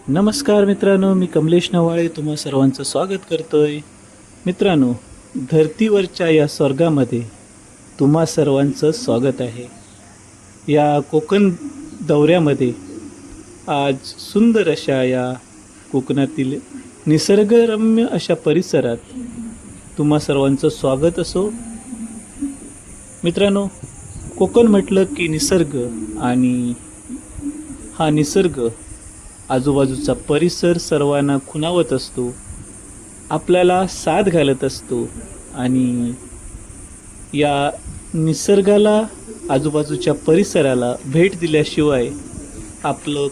नमस्कार मित्रांनो, मी कमलेश नवाळे तुम्हा सर्वांचं स्वागत करतोय. मित्रांनो, धर्तीवरच्या या स्वर्गामध्ये तुम्हा सर्वांचं स्वागत आहे. या कोकण दौऱ्यामध्ये आज सुंदर अशा या कोकणातील निसर्गरम्य अशा परिसरात तुम्हा सर्वांचं स्वागत असो. मित्रांनो, कोकण म्हटलं की निसर्ग, आणि हा निसर्ग आजूबाजूचा परिसर सर्वांना खुणावत असतो, आपल्याला साथ घालत असतो. आणि या निसर्गाला, आजूबाजूच्या परिसराला भेट दिल्याशिवाय आपलं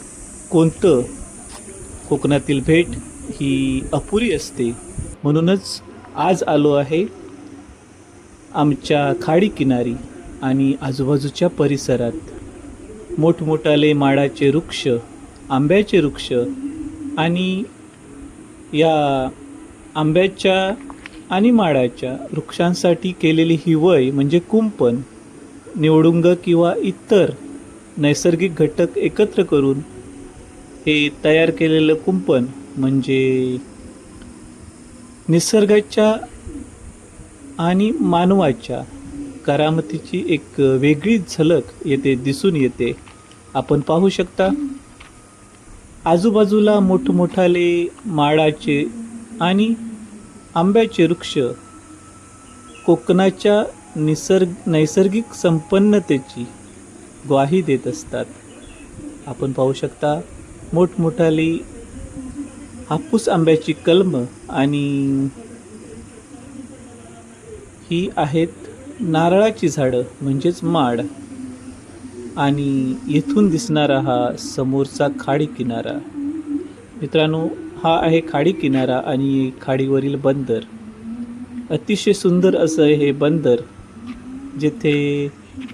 कोकणातील भेट ही अपुरी असते. म्हणूनच आज आलो आहे आमच्या खाडी किनारी आणि आजूबाजूच्या परिसरात मोठमोठाले माडाचे वृक्ष, आंब्याचे वृक्ष, आणि या आंब्याच्या आणि माडाच्या वृक्षांसाठी केलेली ही वय म्हणजे कुंपण, निवडुंग किंवा इतर नैसर्गिक घटक एकत्र करून हे तयार केलेलं कुंपण म्हणजे निसर्गाच्या आणि मानवाच्या करामतीची एक वेगळी झलक येथे दिसून येते. आपण पाहू शकता, आजूबाजूला मोठमोठाले माडाचे आणि आंब्याचे वृक्ष कोकणाच्या नैसर्गिक संपन्नतेची ग्वाही देत असतात. आपण पाहू शकता, मोठमोठाली हापूस आंब्याची कलमं, आणि ही आहेत नारळाची झाडं म्हणजेच माड. आणि येथून दिसणारा हा समोरचा खाडी किनारा. मित्रांनो, हा आहे खाडी किनारा आणि खाडीवरील बंदर. अतिशय सुंदर असं हे बंदर, जेथे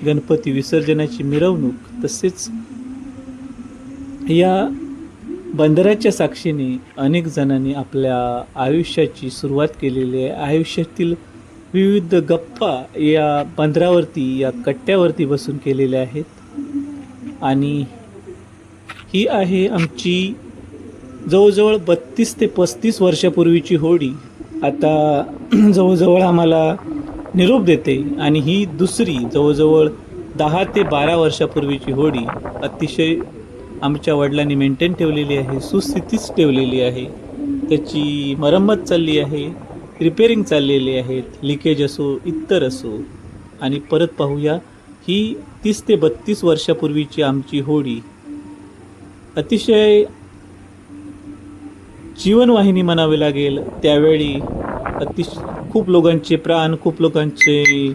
गणपती विसर्जनाची मिरवणूक, तसेच या बंदराच्या साक्षीने अनेक जणांनी आपल्या आयुष्याची सुरुवात केलेली आहे. आयुष्यातील विविध गप्पा या बंदरावरती, या कट्ट्यावरती बसून केलेल्या आहेत. आणि ही आहे आमची जवळजवळ 32 ते 35 वर्षापूर्वीची होडी. आता जवळजवळ आम्हाला निरोप देते. आणि ही दुसरी जवळजवळ 10 ते 12 वर्षापूर्वीची होडी अतिशय आमच्या वडिलांनी मेंटेन ठेवलेली आहे, सुस्थितीच ठेवलेली आहे. त्याची मरम्मत चालली आहे, रिपेअरिंग चाललेली आहेत, लिकेज असो, इतर असो. आणि परत पाहूया, ही 30 ते 32 वर्षापूर्वीची आमची होडी अतिशय जीवनवाहिनी म्हणावी लागेल. त्यावेळी खूप लोकांचे प्राण, खूप लोकांचे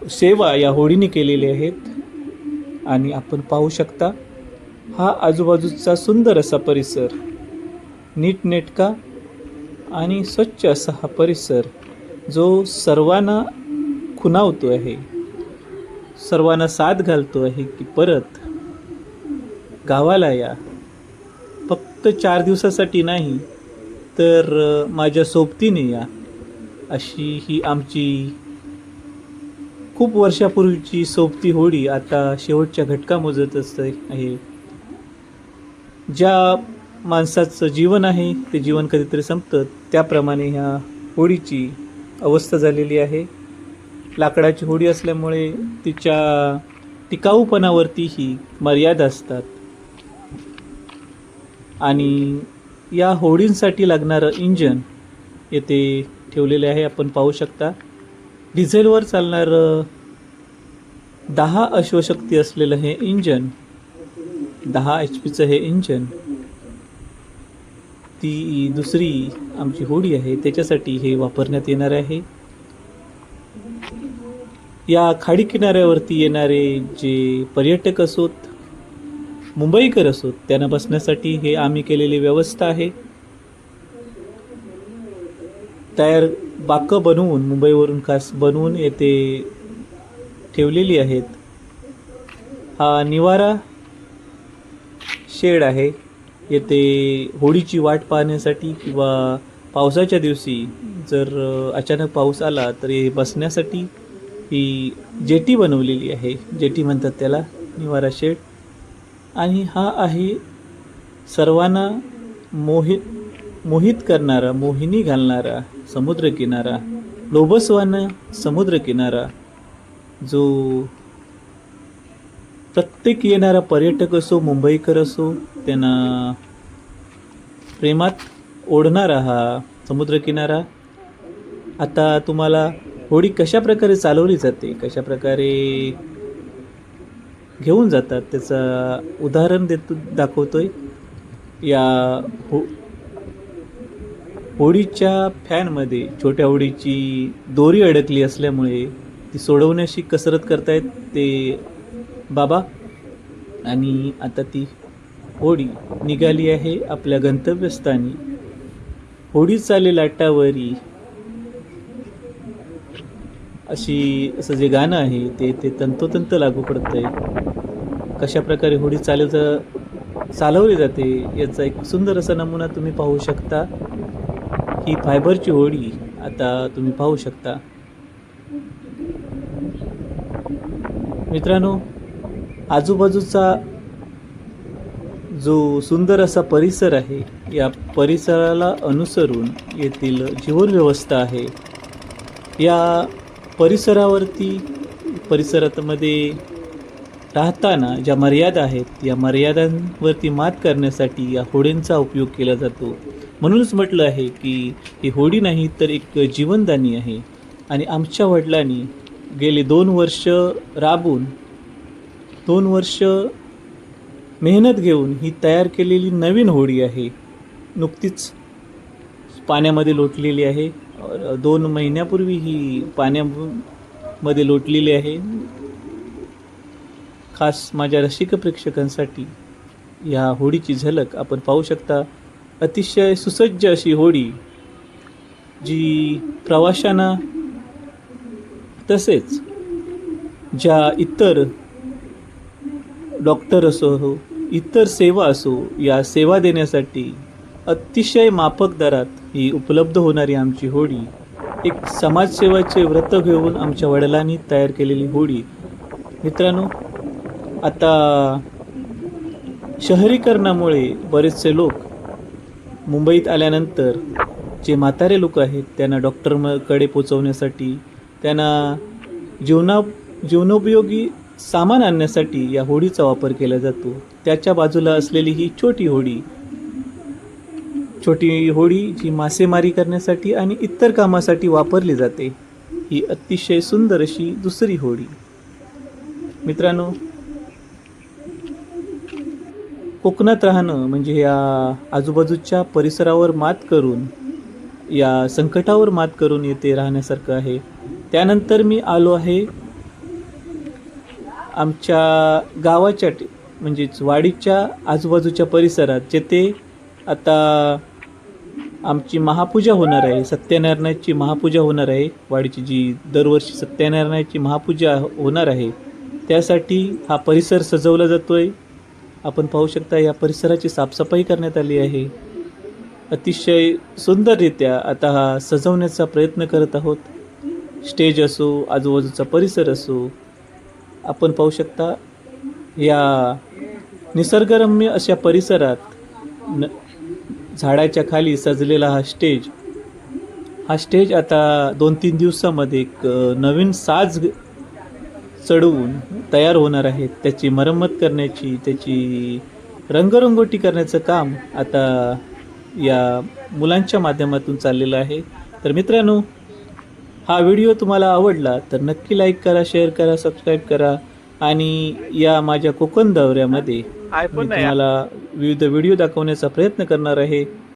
सेवा या होडीने केलेली आहेत. आणि आपण पाहू शकता, हा आजूबाजूचा सुंदर असा परिसर, नीटनेटका आणि स्वच्छ असा हा परिसर, जो सर्वांना खुणावतो आहे, सर्वांना साथ घालतो आहे की परत गावाला या. फक्त 4 दिवसासाठी नाही, तर माझ्या सोबतीने या. अशी ही आमची खूप वर्षापूर्वीची सोबती होडी आता शेवटच्या घटका मोजत असते आहे. ज्या माणसाचं जीवन आहे ते जीवन कधीतरी संपतं, त्याप्रमाणे ह्या होडीची अवस्था झालेली आहे. लाकडाची होडी असल्यामुळे तिच्या टिकाऊपणावरतीही मर्यादा असतात. आणि या होडींसाठी लागणारं इंजन येथे ठेवलेले आहे. आपण पाहू शकता, डिझेलवर चालणारं 10 अश्वशक्ती असलेलं हे इंजन, 10 HP हे इंजन, ती दुसरी आमची होडी आहे त्याच्यासाठी हे वापरण्यात येणार आहे. या खाडी किनाऱ्यावरती येणारे जे पर्यटक असोत, मुंबईकर असोत, त्यांना बसण्यासाठी हे आम्ही केलेली व्यवस्था आहे. तयार बाकं बनवून, मुंबईवरून खास बनवून येथे ठेवलेली आहेत. हा निवारा शेड आहे. येथे होडीची वाट पाहण्यासाठी किंवा पावसाच्या दिवशी जर अचानक पाऊस आला तर हे बसण्यासाठी ही जेटी बनवलेली आहे. जेटी म्हणतात त्याला. निवारा शेड. आणि हा आहे सर्वांना मोहित करणारा, मोहिनी घालणारा समुद्रकिनारा, लोभसवाना समुद्रकिनारा, जो प्रत्येक येणारा पर्यटक असो, मुंबईकर असो, त्यांना प्रेमात ओढणारा हा समुद्रकिनारा. आता तुम्हाला होडी कशा प्रकारे चालवली जाते, कशा प्रकारे घेऊन जातात, त्याचं उदाहरण दाखवतोय. या होडीच्या फॅनमध्ये छोट्या होडीची दोरी अडकली असल्यामुळे ती सोडवण्याची कसरत करतायत ते बाबा. आणि आता ती होडी निघाली आहे आपल्या गंतव्यस्थानी. होडी चाले लाटावरी असं जे गाणं आहे ते तंतोतंत लागू पडतं आहे. कशा प्रकारे होडी चालवली जाते याचा एक सुंदर असा नमुना तुम्ही पाहू शकता. ही फायबरची होडी आता तुम्ही पाहू शकता. मित्रांनो, आजूबाजूचा जो सुंदर असा परिसर आहे, या परिसराला अनुसरून येथील जीवनव्यवस्था आहे. या परिसरामध्ये राहताना ज्या मर्यादा आहेत, या मर्यादांवरती मात करण्यासाठी या होडींचा उपयोग केला जातो. म्हणूनच म्हटलं आहे की ही होडी नाही तर एक जीवनदानी आहे. आणि आमच्या वडिलांनी गेले 2 वर्ष राबून, 2 वर्ष मेहनत घेऊन ही तयार केलेली नवीन होडी आहे. नुकतीच पाण्यामध्ये लोटलेली आहे. 2 महिन्यापूर्वी ही पाण्यामध्ये लोटलेली आहे. खास माझ्या रसिक प्रेक्षकांसाठी या होडीची झलक आपण पाहू शकता. अतिशय सुसज्ज अशी होडी, जी प्रवाशांना तसेच ज्या इतर डॉक्टर असो, इतर सेवा असो, या सेवा देण्यासाठी अतिशय माफक दरात ही उपलब्ध होणारी आमची होडी, एक समाजसेवाचे व्रत घेऊन आमच्या वडिलांनी तयार केलेली होडी. मित्रांनो, आता शहरीकरणामुळे बरेचसे लोक मुंबईत आल्यानंतर जे म्हातारे लोक आहेत त्यांना डॉक्टरकडे पोचवण्यासाठी, त्यांना जीवनोपयोगी सामान आणण्यासाठी या होडीचा वापर केला जातो. त्याच्या बाजूला असलेली ही छोटी होडी जी मासेमारी करण्यासाठी आणि इतर कामासाठी वापरली जाते, ही अतिशय सुंदर अशी दुसरी होडी. मित्रांनो, कोकणात राहणं म्हणजे या आजूबाजूच्या परिसरावर मात करून, या संकटावर मात करून येथे राहण्यासारखं आहे. त्यानंतर मी आलो आहे आमच्या गावाच्या म्हणजेच वाडीच्या आजूबाजूच्या परिसरात, जेथे आता आमची महापूजा होणार आहे. सत्यनारायणाची महापूजा होणार आहे. वाडीची जी दरवर्षी सत्यनारायणाची महापूजा होणार आहे, त्यासाठी हा परिसर सजवला जातो आहे. आपण पाहू शकता या परिसराची साफसफाई करण्यात आली आहे. अतिशय सुंदररित्या आता हा सजवण्याचा प्रयत्न करत आहोत. स्टेज असो, आजूबाजूचा परिसर असो, आपण पाहू शकता या निसर्गरम्य अशा परिसरात झाडाच्या खाली सजलेला हा स्टेज आता 2-3 दिवसामध्ये एक नवीन साज चढवून तयार होणार आहे. त्याची मरम्मत करण्याची, त्याची रंगरंगोटी करण्याचं काम आता या मुलांच्या माध्यमातून चाललेलं आहे. तर मित्रांनो, हा व्हिडिओ तुम्हाला आवडला तर नक्की लाईक करा, शेअर करा, सबस्क्राईब करा. आणि या माझ्या कोकण दौऱ्यामध्ये मी तुम्हाला विविध व्हिडिओ दाखवण्याचा प्रयत्न करणार आहे.